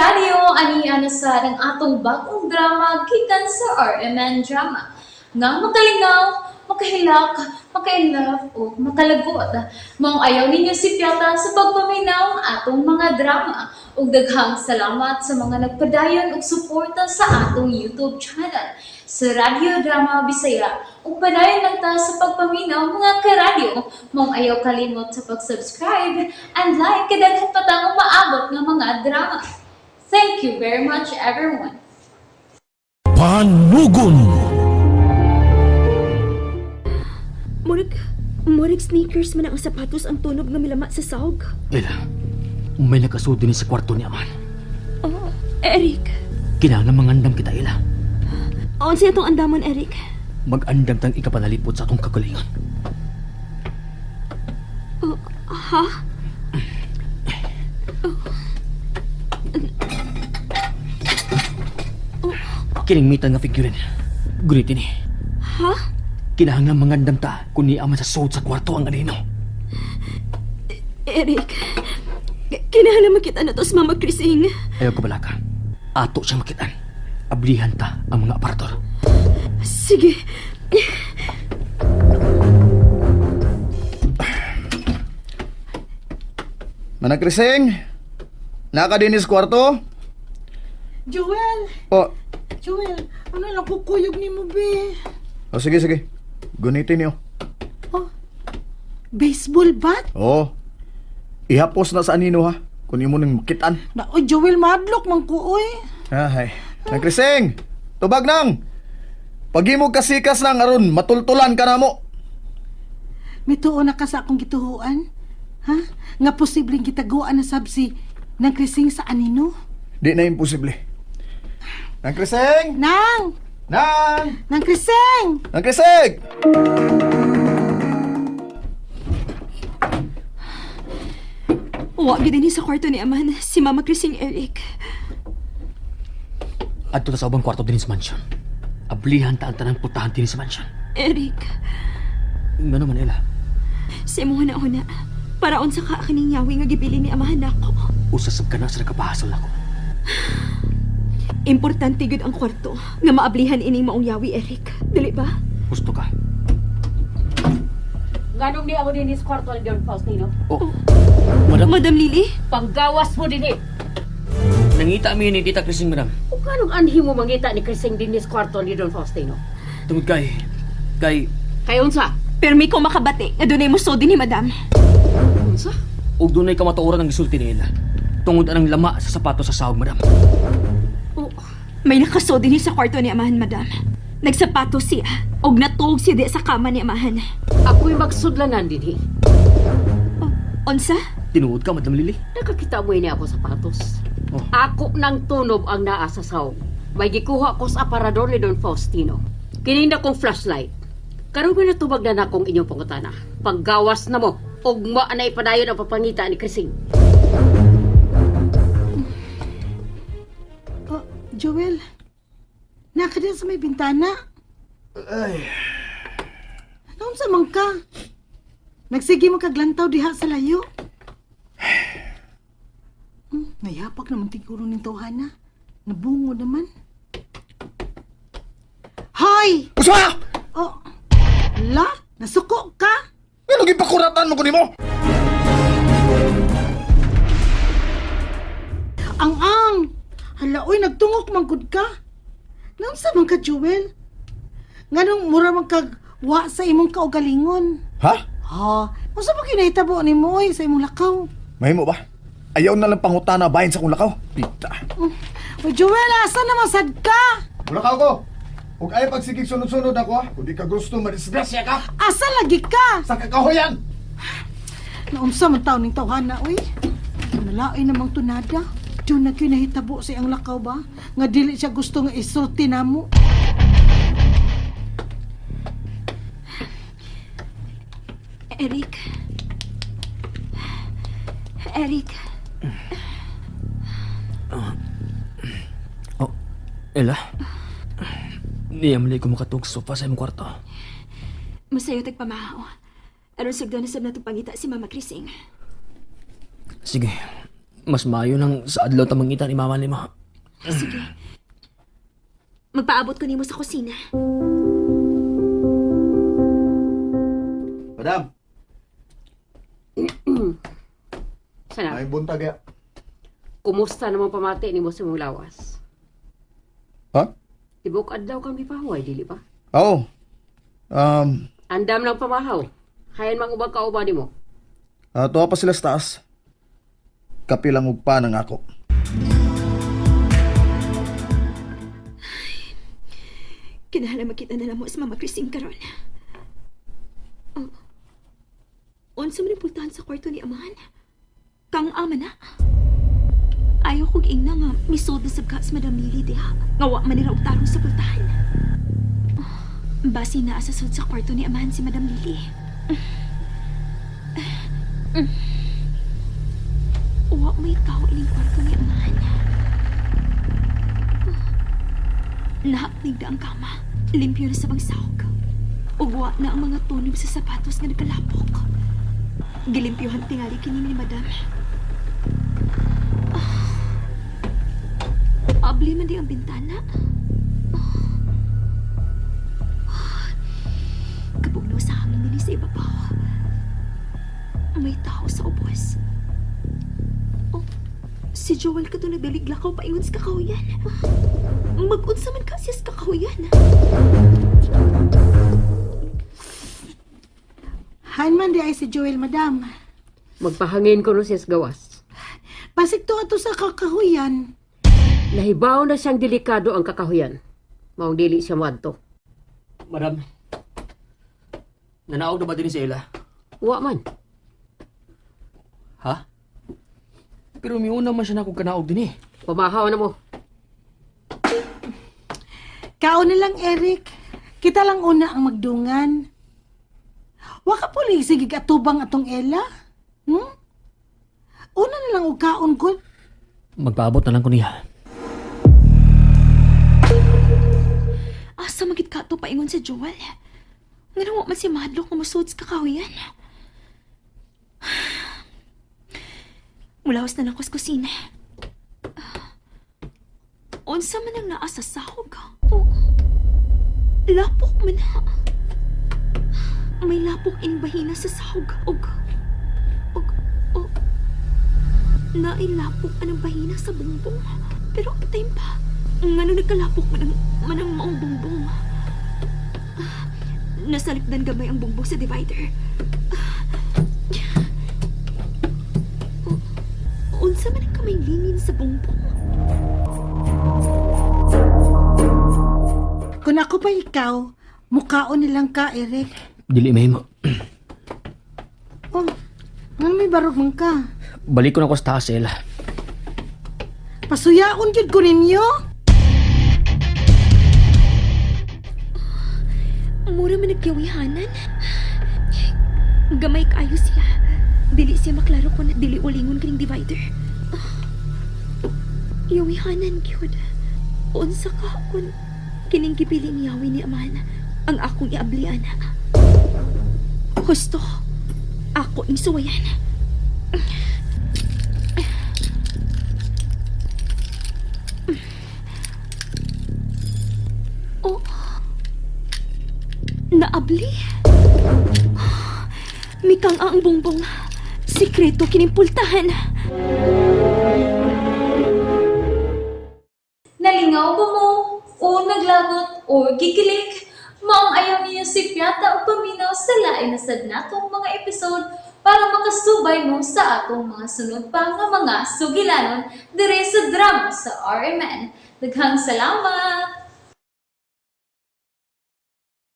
karadyo, aniya na sa ng atong bagong drama gikan sa RMN Drama. Nga makalingaw, makahilak, maka-inlove, o makalagod. Maong ayaw ninyo si Piata sa pagpaminaw ang atong mga drama. Ug daghang salamat sa mga nagpadayon ug suporta sa atong YouTube channel sa Radyo Drama Bisaya. Ug padayon lang ta sa pagpaminaw mga karadyo. Maong ayaw kalimot sa pag-subscribe and like kadaghan pa tang maabot nga mga drama. Thank you very much everyone. Panugon. Murig sneakers man ang sapatos ang tunog nga milama sa sahog. Ela, may nakasudo ni sa kwarto ni Aman. Oh, Eric. Kinahanglan mangandam kita, Ela. Unsa atong andamon, Eric? Mag-andam tang ikapanalipot sa atong kagalingon. Ha? Kiningmitan nga figurin. Gunitin ni. Ha? Kinahanglan mangandam ta kung ni Aman sa sud sa kwarto ang anino. Eric. Kinahanglan makita na to sa Mama Krising. Ayaw ko balaka. Ato siyang makitaan. Ablihan ta ang mga aparator. Sige. Managkrising, nakadinis kwarto? Joel! O, Joel, ano lang kukuyog ni mo, be? sige. Gunitin niyo. Oh, baseball bat? Oo. Ihapos na sa anino ha, kung imo nang makitaan. Na, oh, Joel, madlock man ko, oy. Ay, nagkrising, tubag nang. Pagimog kasikas nang aron, matultulan ka na mo. May tuon na ka sa akong gituhuan? Ha? Nga posibleng kitaguan na sabsi ng krising sa anino? Di na imposible. Nagkrising! Nang! Nang! Nang krising! Nagkrising! Wa gid ni sa kwarto ni Aman si Mama Krising, Eric. Adto ta sa ubang kwarto din sa mansion. Ablihan ta ang tanang putahan din sa mansion. Eric, Ngano man, Ela? sa imo na una. Para unsa ka kining yawi nga gibili ni Amahan nako. Usasab ka na sa nakapahasol ako. Importante gud ang kwarto nga maablihan ining maong yawi, Eric. Dili ba? Gusto ka? Ganong ni ako din sa kwarto ni Don Faustino. Oh, madam, Madam Lily? Panggawas mo din nangita mi ni Tita Krising, madam. O ganong anhi mo mangita ni Krising din sa kwarto ni Don Faustino? Tungod kay... Kayo unsa? Permi ko makabati nga dunay mo sodi ni Madam. Unsa? Og dunay kamatuoran ang gisulti ni Ela. Tungod anang lama sa sapato sa sahog, madam. May nakasodi ni sa kwarto ni Amahan, Madam. Nagsapato siya og natulog siya di sa kama ni Amahan. Ako'y magsudlanan din Unsa? Tinuod ka, Madam Lily? Nakakita mo ini ako sapatos. Oh. Ako nang tunob ang naa sa sahog. May gikuha ko sa aparador ni Don Faustino. Kininda kong flashlight. Karon ko natubag na akong inyong pangutana. Panggawas na mo. Ugma na ipadayon ang papangita ni Krising. Oh, Joel, nakadin sa may bintana. Ay, Anong sa man ka? Nagsige mo kaglantaw diha sa layo. Nayapak naman tiguro ng tawhana. Nabungo naman. Hoy! uswa! Oh, la, nasuko ka? Ano gipakuratan mo kunin mo? Ang! Hala, oy, nagtungok manggod ka. Nang sa man ka, Joel? Nganong mura man kagwa sa imong kaugalingon? Ha? Ha? Kung sa pagkinahitabo ni mo, oy, sa imong lakaw? Mahimo ba? Ayaw na lang pangutana bahin sa kong lakaw. Tita. Oy, Joel, asa naman sad ka? Bulakaw ko! Huwag ayaw pagsigig sunod-sunod ako ha. Kung di ka gusto, madisgrasya ka. Asa lagi ka? Sa kakahoyan! Naunsa man taon ning tawhana, oy. Nalain namang tunada. Diyon na kinahitabo sa iyang lakaw ba? Nga dili siya gusto nga isulti namo. Eric. Eric. Oh, Ela? Niyamali ko makatug sa sofa sa imong kwarto. Masayo tagpamahaw. Aron sagdan na sab nato pangita si Mama Krising. Sige, Mas maayo nang sa adlaw ta mangita ni mama ni ma. Sige. Magpaabot ko nimo sa kusina. Madam, Sana, may buntag ya. kumusta naman pamati ni mo sa mong lawas? Ha? Tibok adlaw kami pahuway, dili ba? Oo. Andam lang pamahaw. Hayan mang ubang kauban ni mo. Tuwa pa sila sa taas. Kapi lang og pa ng ako. Kinahanglan makita na lang mo sa Mama Christine karon. Oh. Unsa man ang pultahan sa kwarto ni amahan? Kang ama na. Ayaw kong ingna nga misod na sabka sa Madam Lily diha. Ngawa man nila og tarong sa pultahan. Oh, basi na asasod sa kwarto ni amahan si Madam Lily. Uwa may tao ining kwarto ni amahan. Nahapnig na ang kama. Limpyo na sa bangsahog. Ugwa na ang mga tunog sa sapatos nga nagkalapok. Gilimpyohan tingali kini ni Madam. Abli man di ang bintana. Kapugno sa hangin nili sa ibabaw. May tao sa ubos. Oh, si Joel ka to nagdalig-lakaw paingon sa kakahuyan. Mag-unsa man ka siya sa kakahuyan. Han man di ay si Joel, madam. Magpahangin ko no siya sa gawas. Pasig to ato sa kakahuyan. Nahibaw na siyang delikado ang kakahuyan. Maong dili siya madto. Madam, nanaog na ba din sa ila? Wa man. Ha? Pero miuna man siya na akong kanaog din eh. Pamahaw na mo. Kao na lang, Eric. Kita lang una ang magdungan. Waka puli sige atubang atong Ella. Una na lang og kaon ko. Magpaabot na lang ko niya. Asa magit ka to paingon sa Joel? Nga wa man si Madlock nga musod sa kakahuyan. Mulawas na lang ko sa kusina. Unsa man ang naa sa sahog? Oh, lapok man na. May lapok in bahina sa sahog. Nailapok anang bahina sa bumbong. Pero ang time pa, ngano nagkalapok man ang maong bumbong. Nasalipdan gamay ang bumbong sa divider. Unsa man ang kamay linin sa bumbong. Kung ako pa ikaw, mukhaon nilang ka, Eric. Dili may mo. Oh, nga may barog man ka. Balik ko na ko sa taas, Ella. Pasuyaon yun ko ninyo. Mura man nagyawihanan. Gamay kaayo siya. Dili siya maklaro kung dili ulingon kining divider. Yawihanan gyud. Unsa ka kung kining gipiling yawi ni Amahan ang akong iablian. Husto, ako ing suwayan. Oh, naabli. Mikang ang bongbong. Sikreto kinimpultahan. Nalingaw ba mo? O naglagot? O gikilig? Maong ayaw niyo si Piata o paminaw sa lain na sad natong mga episode para makasubay mo sa atong mga sunod pa nga mga sugilanon dire sa drama sa RMN. Daghang salamat!